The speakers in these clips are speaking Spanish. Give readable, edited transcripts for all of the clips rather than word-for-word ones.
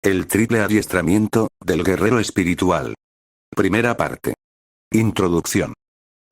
El triple adiestramiento del guerrero espiritual. Primera parte. Introducción.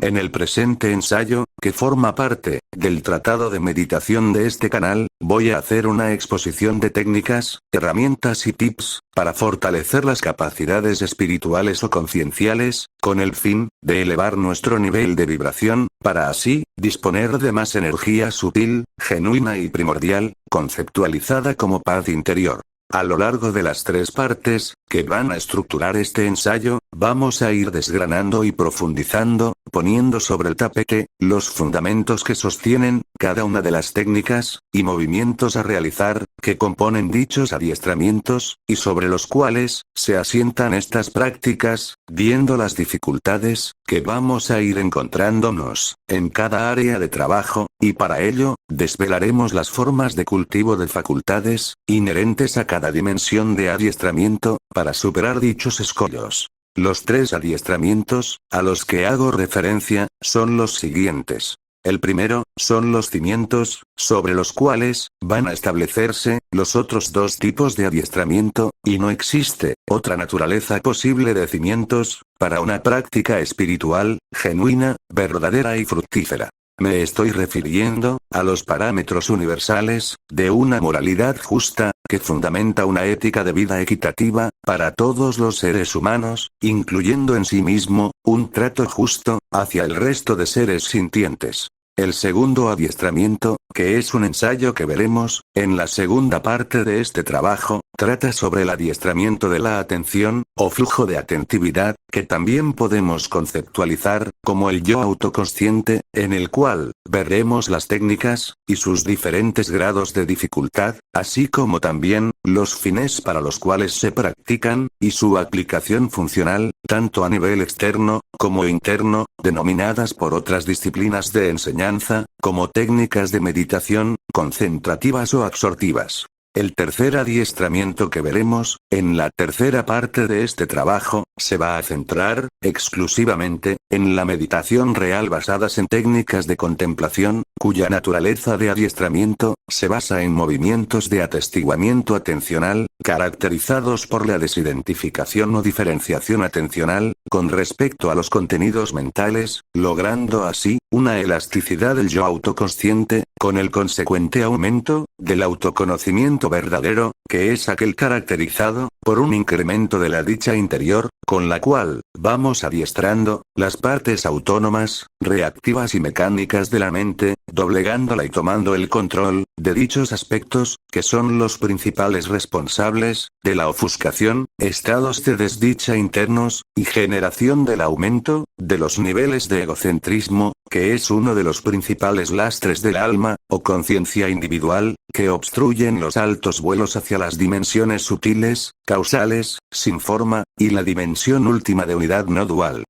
En el presente ensayo, que forma parte del tratado de meditación de este canal, voy a hacer una exposición de técnicas, herramientas y tips para fortalecer las capacidades espirituales o concienciales, con el fin de elevar nuestro nivel de vibración, para así disponer de más energía sutil, genuina y primordial, conceptualizada como paz interior. A lo largo de las tres partes, que van a estructurar este ensayo, vamos a ir desgranando y profundizando, poniendo sobre el tapete, los fundamentos que sostienen, cada una de las técnicas, y movimientos a realizar, que componen dichos adiestramientos, y sobre los cuales, se asientan estas prácticas, viendo las dificultades, que vamos a ir encontrándonos, en cada área de trabajo, y para ello, desvelaremos las formas de cultivo de facultades, inherentes a cada dimensión de adiestramiento, para superar dichos escollos. Los tres adiestramientos, a los que hago referencia, son los siguientes. El primero, son los cimientos, sobre los cuales, van a establecerse, los otros dos tipos de adiestramiento, y no existe, otra naturaleza posible de cimientos, para una práctica espiritual, genuina, verdadera y fructífera. Me estoy refiriendo a los parámetros universales de una moralidad justa, que fundamenta una ética de vida equitativa para todos los seres humanos, incluyendo en sí mismo un trato justo hacia el resto de seres sintientes. El segundo adiestramiento, que es un ensayo que veremos en la segunda parte de este trabajo, trata sobre el adiestramiento de la atención, o flujo de atentividad, que también podemos conceptualizar como el yo autoconsciente, en el cual veremos las técnicas y sus diferentes grados de dificultad, así como también los fines para los cuales se practican, y su aplicación funcional, tanto a nivel externo como interno, denominadas por otras disciplinas de enseñanza, como técnicas de meditación, concentrativas o absortivas. El tercer adiestramiento que veremos, en la tercera parte de este trabajo, se va a centrar, exclusivamente, en la meditación real basadas en técnicas de contemplación, cuya naturaleza de adiestramiento, se basa en movimientos de atestiguamiento atencional, caracterizados por la desidentificación o diferenciación atencional, con respecto a los contenidos mentales, logrando así, una elasticidad del yo autoconsciente, con el consecuente aumento del autoconocimiento verdadero, que es aquel caracterizado por un incremento de la dicha interior, con la cual vamos adiestrando las partes autónomas, reactivas y mecánicas de la mente, doblegándola y tomando el control de dichos aspectos, que son los principales responsables de la ofuscación, estados de desdicha internos, y generación del aumento de los niveles de egocentrismo, que es uno de los principales lastres del alma, o conciencia individual, que obstruyen los altos vuelos hacia las dimensiones sutiles, causales, sin forma, y la dimensión última de unidad no dual.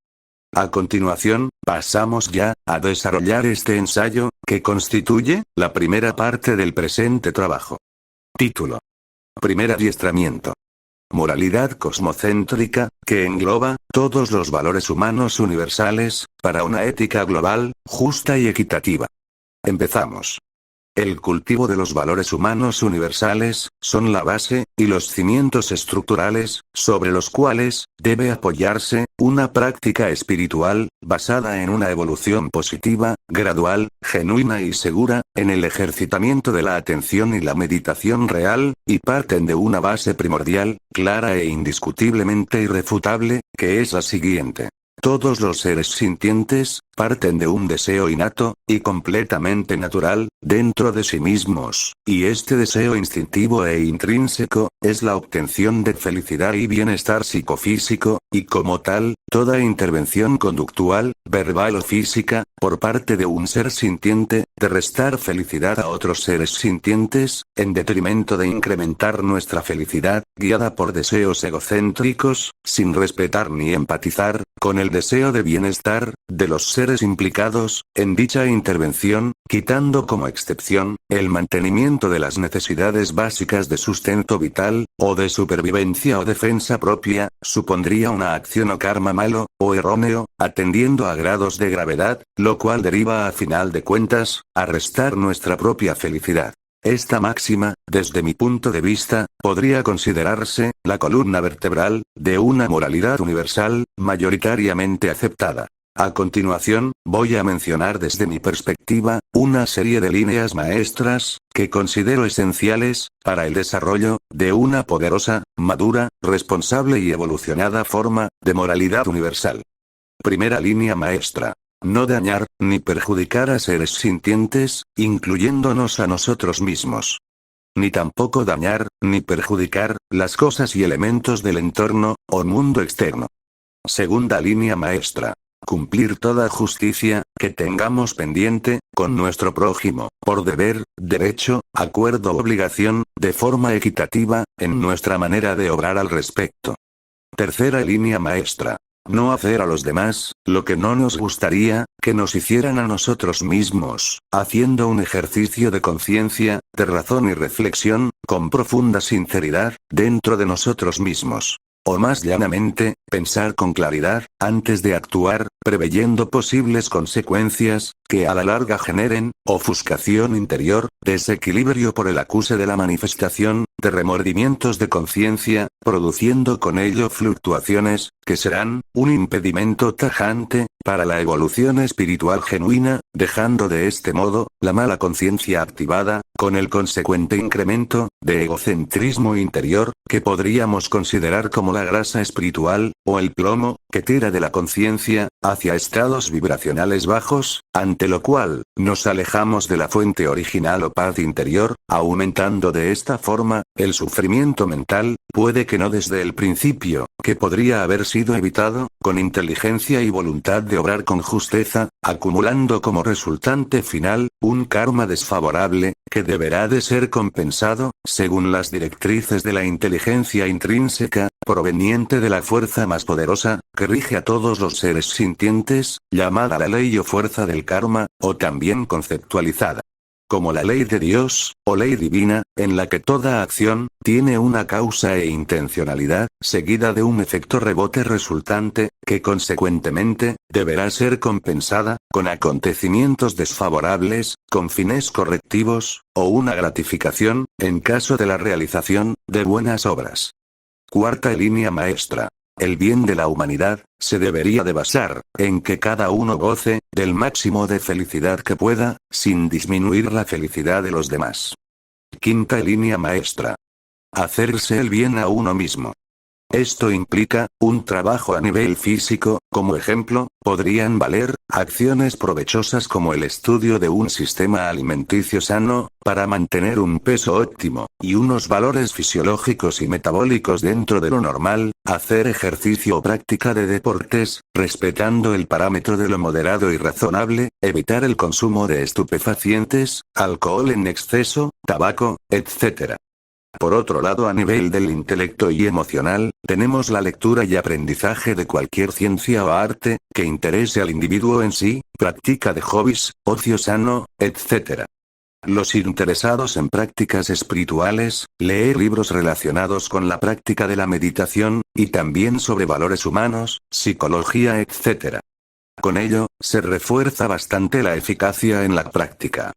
A continuación, pasamos ya a desarrollar este ensayo, que constituye la primera parte del presente trabajo. Título. Primer adiestramiento. Moralidad cosmocéntrica, que engloba todos los valores humanos universales, para una ética global, justa y equitativa. Empezamos. El cultivo de los valores humanos universales, son la base, y los cimientos estructurales, sobre los cuales, debe apoyarse, una práctica espiritual, basada en una evolución positiva, gradual, genuina y segura, en el ejercitamiento de la atención y la meditación real, y parten de una base primordial, clara e indiscutiblemente irrefutable, que es la siguiente. Todos los seres sintientes, parten de un deseo innato, y completamente natural, dentro de sí mismos, y este deseo instintivo e intrínseco, es la obtención de felicidad y bienestar psicofísico, y como tal, toda intervención conductual, verbal o física, por parte de un ser sintiente, de restar felicidad a otros seres sintientes, en detrimento de incrementar nuestra felicidad, guiada por deseos egocéntricos, sin respetar ni empatizar, con el deseo de bienestar, de los seres implicados, en dicha intervención, quitando como excepción, el mantenimiento de las necesidades básicas de sustento vital, o de supervivencia o defensa propia, supondría una acción o karma malo, o erróneo, atendiendo a grados de gravedad, lo cual deriva a final de cuentas, a restar nuestra propia felicidad. Esta máxima, desde mi punto de vista, podría considerarse la columna vertebral de una moralidad universal, mayoritariamente aceptada. A continuación, voy a mencionar desde mi perspectiva, una serie de líneas maestras, que considero esenciales, para el desarrollo, de una poderosa, madura, responsable y evolucionada forma, de moralidad universal. Primera línea maestra. No dañar, ni perjudicar a seres sintientes, incluyéndonos a nosotros mismos. Ni tampoco dañar, ni perjudicar, las cosas y elementos del entorno, o mundo externo. Segunda línea maestra. Cumplir toda justicia, que tengamos pendiente, con nuestro prójimo, por deber, derecho, acuerdo o obligación, de forma equitativa, en nuestra manera de obrar al respecto. Tercera línea maestra. No hacer a los demás, lo que no nos gustaría, que nos hicieran a nosotros mismos, haciendo un ejercicio de conciencia, de razón y reflexión, con profunda sinceridad, dentro de nosotros mismos. O más llanamente, pensar con claridad, antes de actuar, preveyendo posibles consecuencias, que a la larga generen, ofuscación interior, desequilibrio por el acuse de la manifestación, de remordimientos de conciencia, produciendo con ello fluctuaciones, que serán, un impedimento tajante, para la evolución espiritual genuina, dejando de este modo, la mala conciencia activada, con el consecuente incremento, de egocentrismo interior, que podríamos considerar como la grasa espiritual, o el plomo, que tira de la conciencia, hacia estados vibracionales bajos, ante lo cual, nos alejamos de la fuente original o paz interior, aumentando de esta forma, el sufrimiento mental, puede que no desde el principio, que podría haber sido evitado, con inteligencia y voluntad de obrar con justeza, acumulando como resultante final, un karma desfavorable, que deberá de ser compensado, según las directrices de la inteligencia intrínseca, proveniente de la fuerza más poderosa, que rige a todos los seres sintientes, llamada la ley o fuerza del karma, o también conceptualizada como la ley de Dios, o ley divina, en la que toda acción, tiene una causa e intencionalidad, seguida de un efecto rebote resultante, que consecuentemente, deberá ser compensada, con acontecimientos desfavorables, con fines correctivos, o una gratificación, en caso de la realización, de buenas obras. Cuarta línea maestra. El bien de la humanidad, se debería de basar, en que cada uno goce, del máximo de felicidad que pueda, sin disminuir la felicidad de los demás. Quinta línea maestra. Hacerse el bien a uno mismo. Esto implica, un trabajo a nivel físico, como ejemplo, podrían valer, acciones provechosas como el estudio de un sistema alimenticio sano, para mantener un peso óptimo, y unos valores fisiológicos y metabólicos dentro de lo normal, hacer ejercicio o práctica de deportes, respetando el parámetro de lo moderado y razonable, evitar el consumo de estupefacientes, alcohol en exceso, tabaco, etc. Por otro lado, a nivel del intelecto y emocional, tenemos la lectura y aprendizaje de cualquier ciencia o arte, que interese al individuo en sí, práctica de hobbies, ocio sano, etc. Los interesados en prácticas espirituales, leer libros relacionados con la práctica de la meditación, y también sobre valores humanos, psicología, etc. Con ello, se refuerza bastante la eficacia en la práctica.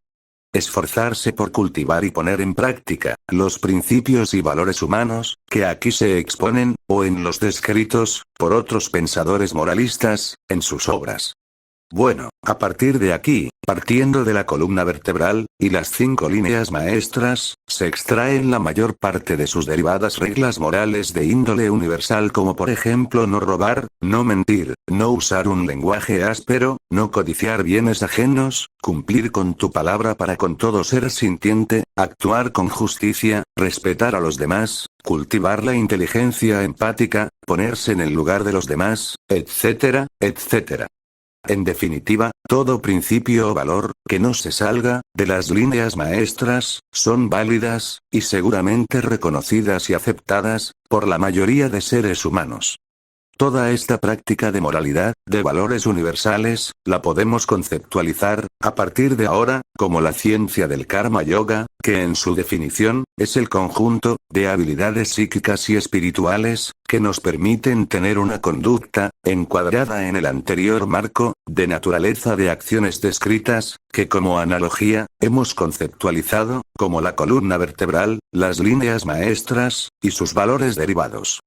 Esforzarse por cultivar y poner en práctica los principios y valores humanos, que aquí se exponen, o en los descritos, por otros pensadores moralistas, en sus obras. Bueno, a partir de aquí, partiendo de la columna vertebral, y las 5 líneas maestras, se extraen la mayor parte de sus derivadas reglas morales de índole universal como por ejemplo no robar, no mentir, no usar un lenguaje áspero, no codiciar bienes ajenos, cumplir con tu palabra para con todo ser sintiente, actuar con justicia, respetar a los demás, cultivar la inteligencia empática, ponerse en el lugar de los demás, etc., etc. En definitiva, todo principio o valor, que no se salga, de las líneas maestras, son válidas, y seguramente reconocidas y aceptadas, por la mayoría de seres humanos. Toda esta práctica de moralidad, de valores universales, la podemos conceptualizar, a partir de ahora, como la ciencia del Karma Yoga, que en su definición, es el conjunto, de habilidades psíquicas y espirituales, que nos permiten tener una conducta, encuadrada en el anterior marco, de naturaleza de acciones descritas, que como analogía, hemos conceptualizado, como la columna vertebral, las líneas maestras, y sus valores derivados.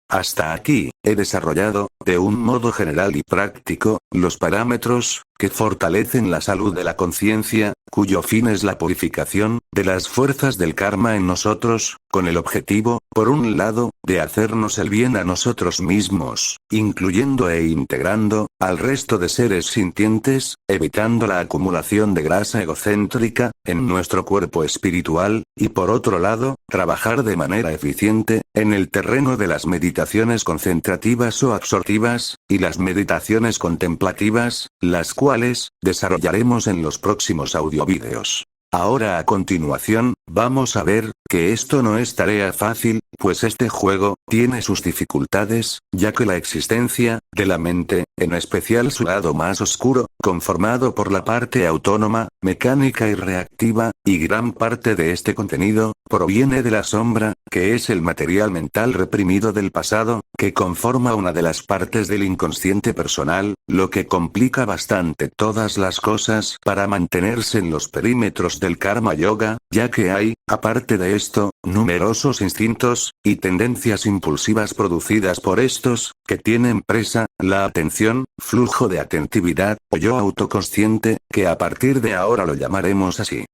Hasta aquí, he desarrollado, de un modo general y práctico, los parámetros, que fortalecen la salud de la conciencia, cuyo fin es la purificación, de las fuerzas del karma en nosotros, con el objetivo, por un lado, de hacernos el bien a nosotros mismos, incluyendo e integrando, al resto de seres sintientes, evitando la acumulación de grasa egocéntrica, en nuestro cuerpo espiritual, y por otro lado, trabajar de manera eficiente, en el terreno de las meditaciones concentrativas o absortivas, y las meditaciones contemplativas, las cuales, desarrollaremos en los próximos audiovídeos. Ahora a continuación, vamos a ver, que esto no es tarea fácil, pues este juego, tiene sus dificultades, ya que la existencia, de la mente, en especial su lado más oscuro, conformado por la parte autónoma, mecánica y reactiva, y gran parte de este contenido, proviene de la sombra, que es el material mental reprimido del pasado, que conforma una de las partes del inconsciente personal, lo que complica bastante todas las cosas para mantenerse en los perímetros del Karma Yoga, ya que hay, aparte de esto, numerosos instintos, y tendencias impulsivas producidas por estos, que tienen presa, la atención, flujo de atentividad, o yo autoconsciente, que a partir de ahora lo llamaremos así.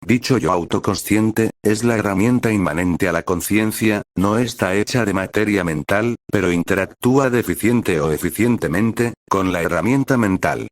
Dicho yo autoconsciente, es la herramienta inmanente a la conciencia, no está hecha de materia mental, pero interactúa deficiente o eficientemente, con la herramienta mental.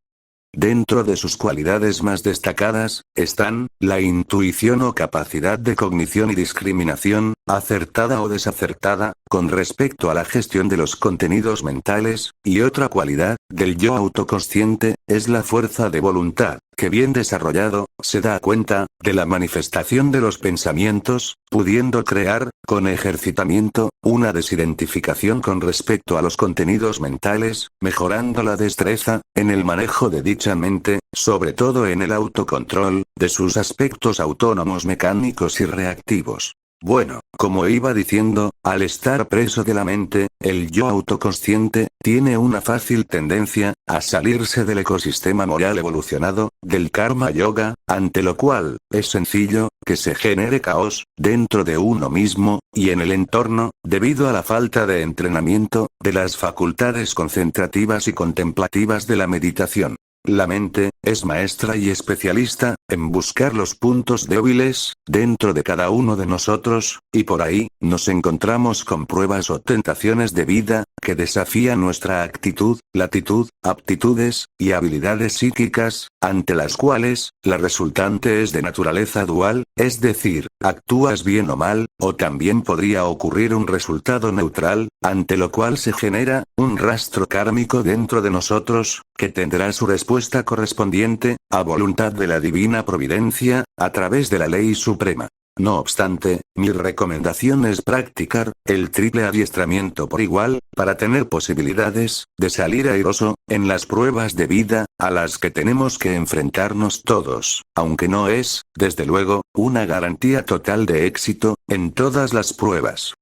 Dentro de sus cualidades más destacadas, están, la intuición o capacidad de cognición y discriminación, acertada o desacertada, con respecto a la gestión de los contenidos mentales, y otra cualidad, del yo autoconsciente, es la fuerza de voluntad, que bien desarrollado, se da cuenta, de la manifestación de los pensamientos, pudiendo crear, con ejercitamiento, una desidentificación con respecto a los contenidos mentales, mejorando la destreza, en el manejo de dicha mente, sobre todo en el autocontrol, de sus aspectos autónomos mecánicos y reactivos. Bueno, como iba diciendo, al estar preso de la mente, el yo autoconsciente, tiene una fácil tendencia, a salirse del ecosistema moral evolucionado, del Karma Yoga, ante lo cual, es sencillo, que se genere caos, dentro de uno mismo, y en el entorno, debido a la falta de entrenamiento, de las facultades concentrativas y contemplativas de la meditación. La mente, es maestra y especialista, en buscar los puntos débiles, dentro de cada uno de nosotros, y por ahí, nos encontramos con pruebas o tentaciones de vida, que desafían nuestra actitud, latitud, aptitudes, y habilidades psíquicas, ante las cuales, la resultante es de naturaleza dual, es decir, actúas bien o mal, o también podría ocurrir un resultado neutral, ante lo cual se genera, un rastro kármico dentro de nosotros, que tendrá su respuesta correspondiente, a voluntad de la divina providencia, a través de la ley suprema. No obstante, mi recomendación es practicar, el triple adiestramiento por igual, para tener posibilidades, de salir airoso, en las pruebas de vida, a las que tenemos que enfrentarnos todos, aunque no es, desde luego, una garantía total de éxito, en todas las pruebas.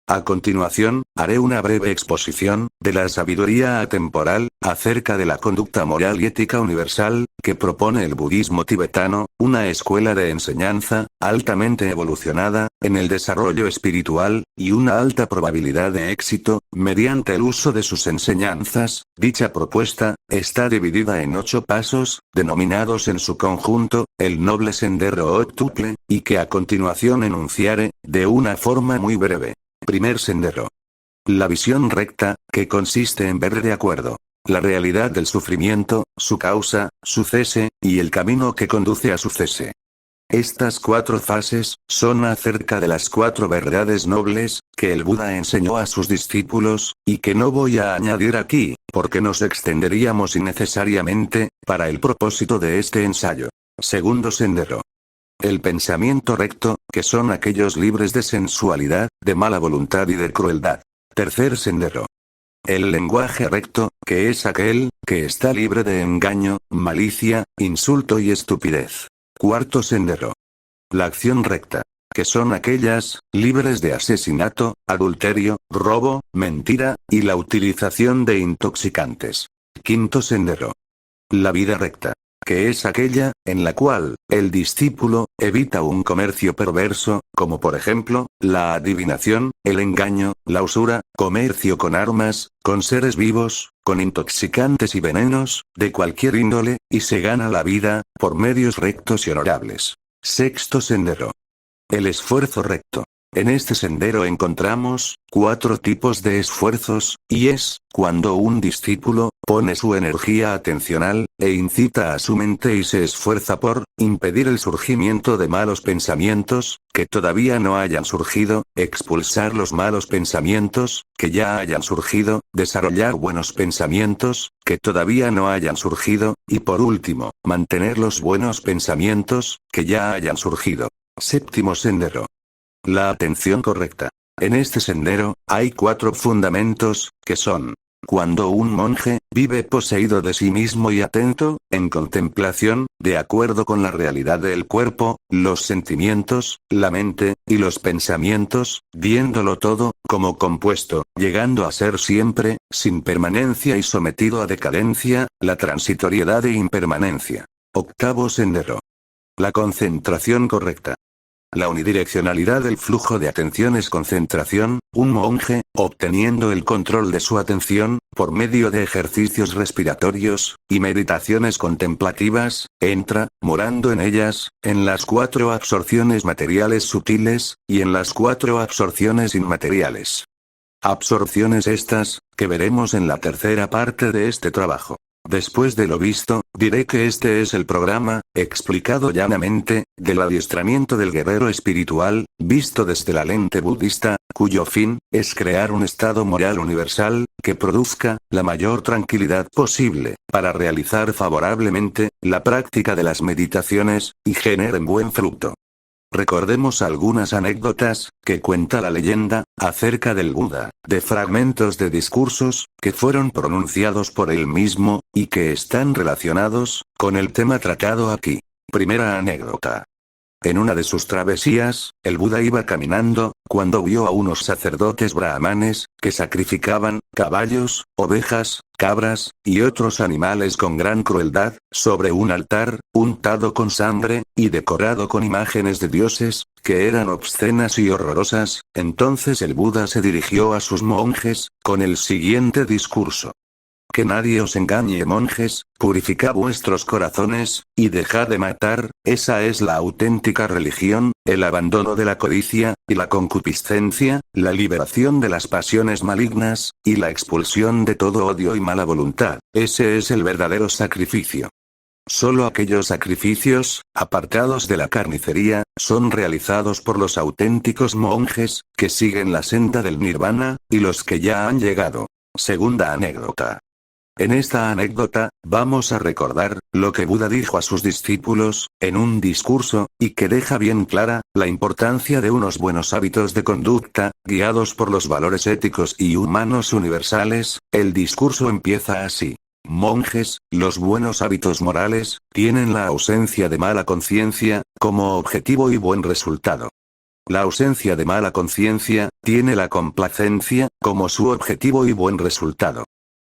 A continuación, haré una breve exposición, de la sabiduría atemporal, acerca de la conducta moral y ética universal, que propone el budismo tibetano, una escuela de enseñanza, altamente evolucionada, en el desarrollo espiritual, y una alta probabilidad de éxito, mediante el uso de sus enseñanzas. Dicha propuesta, está dividida en 8 pasos, denominados en su conjunto, el noble sendero octuple, y que a continuación enunciaré, de una forma muy breve. Primer sendero. La visión recta, que consiste en ver de acuerdo la realidad del sufrimiento, su causa, su cese, y el camino que conduce a su cese. Estas 4 fases, son acerca de las 4 verdades nobles, que el Buda enseñó a sus discípulos, y que no voy a añadir aquí, porque nos extenderíamos innecesariamente, para el propósito de este ensayo. Segundo sendero. El pensamiento recto, que son aquellos libres de sensualidad, de mala voluntad y de crueldad. Tercer sendero. El lenguaje recto, que es aquel, que está libre de engaño, malicia, insulto y estupidez. Cuarto sendero. La acción recta, que son aquellas, libres de asesinato, adulterio, robo, mentira, y la utilización de intoxicantes. Quinto sendero. La vida recta, que es aquella, en la cual, el discípulo, evita un comercio perverso, como por ejemplo, la adivinación, el engaño, la usura, comercio con armas, con seres vivos, con intoxicantes y venenos, de cualquier índole, y se gana la vida, por medios rectos y honorables. Sexto sendero. El esfuerzo recto. En este sendero encontramos 4 tipos de esfuerzos, y es, cuando un discípulo, pone su energía atencional, e incita a su mente y se esfuerza por, impedir el surgimiento de malos pensamientos, que todavía no hayan surgido, expulsar los malos pensamientos, que ya hayan surgido, desarrollar buenos pensamientos, que todavía no hayan surgido, y por último, mantener los buenos pensamientos, que ya hayan surgido. Séptimo sendero. La atención correcta. En este sendero, hay 4 fundamentos, que son: cuando un monje, vive poseído de sí mismo y atento, en contemplación, de acuerdo con la realidad del cuerpo, los sentimientos, la mente, y los pensamientos, viéndolo todo, como compuesto, llegando a ser siempre, sin permanencia y sometido a decadencia, la transitoriedad e impermanencia. Octavo sendero. La concentración correcta. La unidireccionalidad del flujo de atención es concentración. Un monje, obteniendo el control de su atención, por medio de ejercicios respiratorios, y meditaciones contemplativas, entra, morando en ellas, en las 4 absorciones materiales sutiles, y en las 4 absorciones inmateriales. Absorciones estas, que veremos en la tercera parte de este trabajo. Después de lo visto, diré que este es el programa, explicado llanamente, del adiestramiento del guerrero espiritual, visto desde la lente budista, cuyo fin, es crear un estado moral universal, que produzca, la mayor tranquilidad posible, para realizar favorablemente, la práctica de las meditaciones, y generen buen fruto. Recordemos algunas anécdotas, que cuenta la leyenda, acerca del Buda, de fragmentos de discursos, que fueron pronunciados por él mismo, y que están relacionados, con el tema tratado aquí. Primera anécdota. En una de sus travesías, el Buda iba caminando, cuando vio a unos sacerdotes brahmanes, que sacrificaban, caballos, ovejas, cabras, y otros animales con gran crueldad, sobre un altar, untado con sangre, y decorado con imágenes de dioses, que eran obscenas y horrorosas. Entonces el Buda se dirigió a sus monjes, con el siguiente discurso. Que nadie os engañe, monjes, purificad vuestros corazones, y dejad de matar, esa es la auténtica religión, el abandono de la codicia, y la concupiscencia, la liberación de las pasiones malignas, y la expulsión de todo odio y mala voluntad, ese es el verdadero sacrificio. Solo aquellos sacrificios, apartados de la carnicería, son realizados por los auténticos monjes, que siguen la senda del nirvana, y los que ya han llegado. Segunda anécdota. En esta anécdota, vamos a recordar, lo que Buda dijo a sus discípulos, en un discurso, y que deja bien clara, la importancia de unos buenos hábitos de conducta, guiados por los valores éticos y humanos universales. El discurso empieza así. Monjes, los buenos hábitos morales, tienen la ausencia de mala conciencia, como objetivo y buen resultado. La ausencia de mala conciencia, tiene la complacencia, como su objetivo y buen resultado.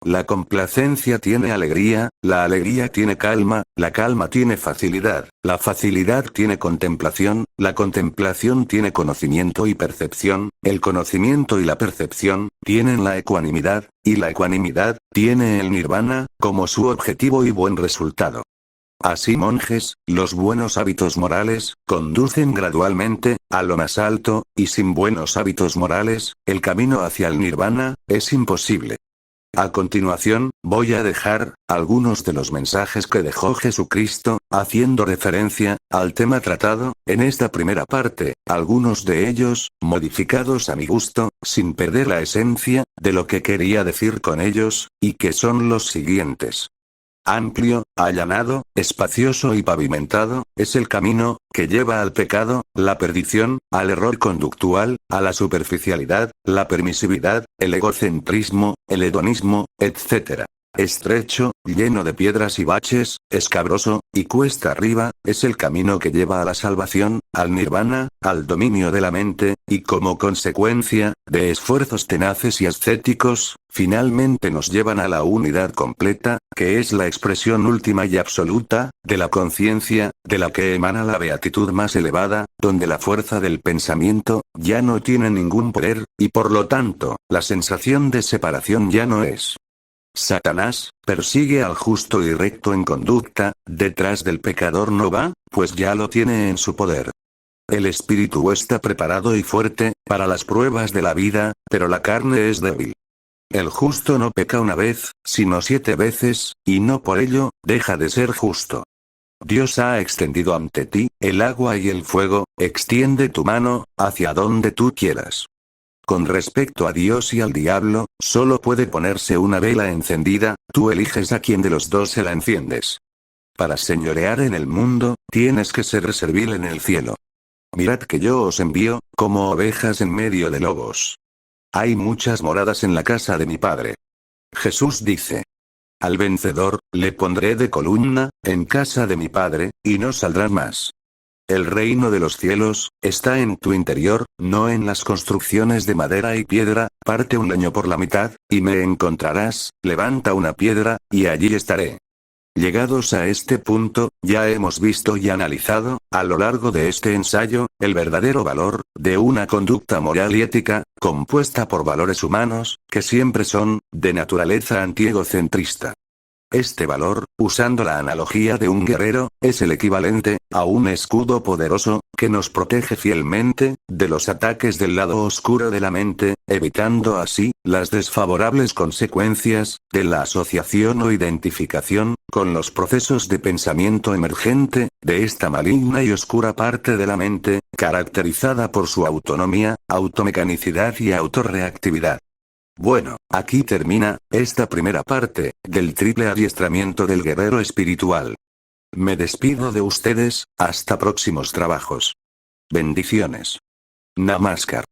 La complacencia tiene alegría, la alegría tiene calma, la calma tiene facilidad, la facilidad tiene contemplación, la contemplación tiene conocimiento y percepción, el conocimiento y la percepción, tienen la ecuanimidad, y la ecuanimidad, tiene el nirvana, como su objetivo y buen resultado. Así, monjes, los buenos hábitos morales, conducen gradualmente, a lo más alto, y sin buenos hábitos morales, el camino hacia el nirvana, es imposible. A continuación, voy a dejar, algunos de los mensajes que dejó Jesucristo, haciendo referencia, al tema tratado, en esta primera parte, algunos de ellos, modificados a mi gusto, sin perder la esencia, de lo que quería decir con ellos, y que son los siguientes. Amplio, allanado, espacioso y pavimentado, es el camino, que lleva al pecado, la perdición, al error conductual, a la superficialidad, la permisividad, el egocentrismo, el hedonismo, etc. estrecho, lleno de piedras y baches, escabroso, y cuesta arriba, es el camino que lleva a la salvación, al nirvana, al dominio de la mente, y como consecuencia, de esfuerzos tenaces y ascéticos, finalmente nos llevan a la unidad completa, que es la expresión última y absoluta, de la conciencia, de la que emana la beatitud más elevada, donde la fuerza del pensamiento, ya no tiene ningún poder, y por lo tanto, la sensación de separación ya no es. Satanás, persigue al justo y recto en conducta, detrás del pecador no va, pues ya lo tiene en su poder. El espíritu está preparado y fuerte, para las pruebas de la vida, pero la carne es débil. El justo no peca una vez, sino 7 veces, y no por ello, deja de ser justo. Dios ha extendido ante ti, el agua y el fuego, extiende tu mano, hacia donde tú quieras. Con respecto a Dios y al diablo, solo puede ponerse una vela encendida, tú eliges a quién de los dos se la enciendes. Para señorear en el mundo, tienes que ser servil en el cielo. Mirad que yo os envío, como ovejas en medio de lobos. Hay muchas moradas en la casa de mi Padre. Jesús dice: al vencedor, le pondré de columna, en casa de mi Padre, y no saldrá más. El reino de los cielos, está en tu interior, no en las construcciones de madera y piedra. Parte un leño por la mitad, y me encontrarás, levanta una piedra, y allí estaré. Llegados a este punto, ya hemos visto y analizado, a lo largo de este ensayo, el verdadero valor, de una conducta moral y ética, compuesta por valores humanos, que siempre son, de naturaleza antiegocentrista. Este valor, usando la analogía de un guerrero, es el equivalente a un escudo poderoso, que nos protege fielmente de los ataques del lado oscuro de la mente, evitando así las desfavorables consecuencias de la asociación o identificación con los procesos de pensamiento emergente de esta maligna y oscura parte de la mente, caracterizada por su autonomía, automecanicidad y autorreactividad. Bueno, aquí termina esta primera parte del triple adiestramiento del guerrero espiritual. Me despido de ustedes, hasta próximos trabajos. Bendiciones. Namaskar.